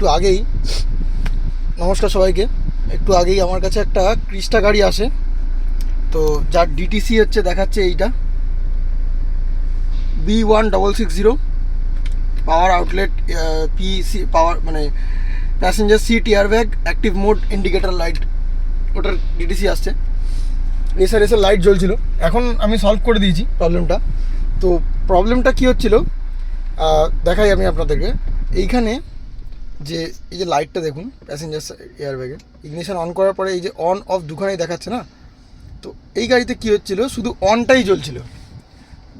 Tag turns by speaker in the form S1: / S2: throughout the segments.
S1: একটু আগেই, নমস্কার সবাইকে, একটু আগেই আমার কাছে একটা ক্রিস্টা গাড়ি আসে। তো যার ডিটিসি হচ্ছে দেখাচ্ছে এইটা B1660 পাওয়ার আউটলেট, পিসি পাওয়ার মানে passenger seat airbag active mode indicator light, ওটার ডিটিসি আসছে। রেসার লাইট জ্বলছিল, এখন আমি সলভ করে দিয়েছি প্রবলেমটা। তো প্রবলেমটা কী হচ্ছিল দেখাই আমি আপনাদেরকে। এইখানে যে এই যে লাইটটা দেখুন প্যাসেঞ্জার এয়ারব্যাগের, ইগনিশন অন করার পরে এই যে অন অফ দুখানেই দেখাচ্ছে না। তো এই গাড়িতে কী হচ্ছিল, শুধু অনটাই জ্বলছিল,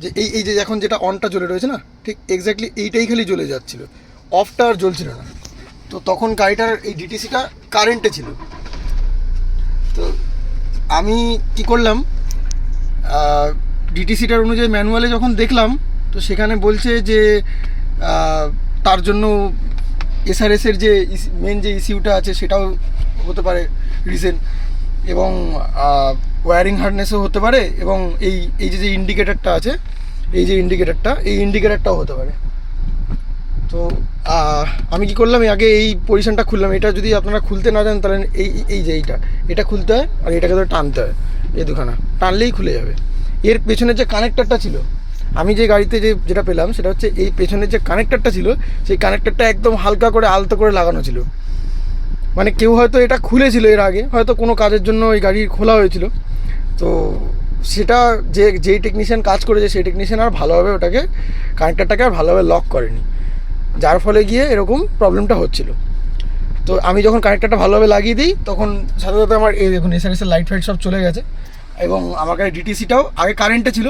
S1: যে এই যে এখন যেটা অনটা জ্বলে রয়েছে না, ঠিক এক্স্যাক্টলি এইটাই খালি জ্বলে যাচ্ছিল, অফটা আর জ্বলছিল না। তো তখন গাড়িটার এই ডিটিসিটা কারেন্টে ছিল। তো আমি কি করলাম, ডিটিসিটার অনুযায়ী ম্যানুয়ালে যখন দেখলাম, তো সেখানে বলছে যে তার জন্য এসআরএসের যে মেন যে ইস্যুটা আছে সেটাও হতে পারে রিজন, এবং ওয়্যারিং হার্ডনেসও হতে পারে, এবং এই যে ইন্ডিকেটারটা আছে, এই ইন্ডিকেটারটাও হতে পারে। তো আমি কি করলাম, আগে এই পজিশনটা খুললাম। এটা যদি আপনারা খুলতে না জানেন তাহলে এই যে এটা খুলতে হয়, আর এটাকে ধরে টানতে হয়, এই দুখানা টানলেই খুলে যাবে। এর পেছনের যে কানেক্টারটা ছিল, আমি যে গাড়িতে যেটা পেলাম সেটা হচ্ছে এই পেছনের যে কানেক্টারটা ছিল, সেই কানেক্টারটা একদম হালকা করে আলতো করে লাগানো ছিল। মানে কেউ হয়তো এটা খুলেছিল এর আগে, হয়তো কোনো কাজের জন্য এই গাড়ি খোলা হয়েছিল। তো সেটা যেই টেকনিশিয়ান কাজ করেছে সেই টেকনিশিয়ান আর ভালোভাবে ওটাকে কানেক্টারটাকে আর ভালোভাবে লক করেনি, যার ফলে গিয়ে এরকম প্রবলেমটা হচ্ছিল। তো আমি যখন কানেক্টারটা ভালোভাবে লাগিয়ে দিই, তখন সাথে সাথে আমার এই দেখুন এসআরএসের লাইট ফাইট সব চলে গেছে, এবং আমার কাছে ডিটিসিটাও আগে কারেন্টে ছিল,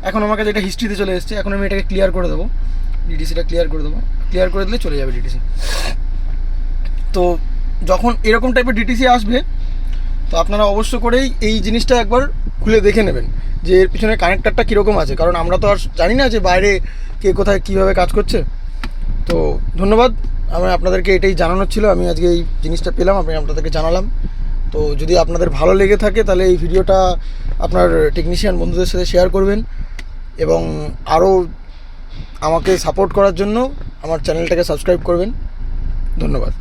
S1: এখন আমার কাছে এটা হিস্ট্রিতে চলে এসেছে। এখন আমি এটাকে ক্লিয়ার করে দেবো, ডিটিসিটা ক্লিয়ার করে দিলে চলে যাবে ডিটিসি। তো যখন এরকম টাইপের ডিটিসি আসবে, তো আপনারা অবশ্য করেই এই জিনিসটা একবার খুলে দেখে নেবেন যে এর পিছনে কানেক্টারটা কীরকম আছে, কারণ আমরা তো আর জানি না যে বাইরে কে কোথায় কীভাবে কাজ করছে। তো ধন্যবাদ, আমি আপনাদেরকে এটাই জানানোর ছিল। আমি আজকে এই জিনিসটা পেলাম, আমি আপনাদেরকে জানালাম। তো যদি আপনাদের ভালো লেগে থাকে তাহলে এই ভিডিওটা আপনার টেকনিশিয়ান বন্ধুদের সাথে শেয়ার করবেন, এবং আরও আমাকে সাপোর্ট করার জন্য আমার চ্যানেলটাকে সাবস্ক্রাইব করবেন। ধন্যবাদ।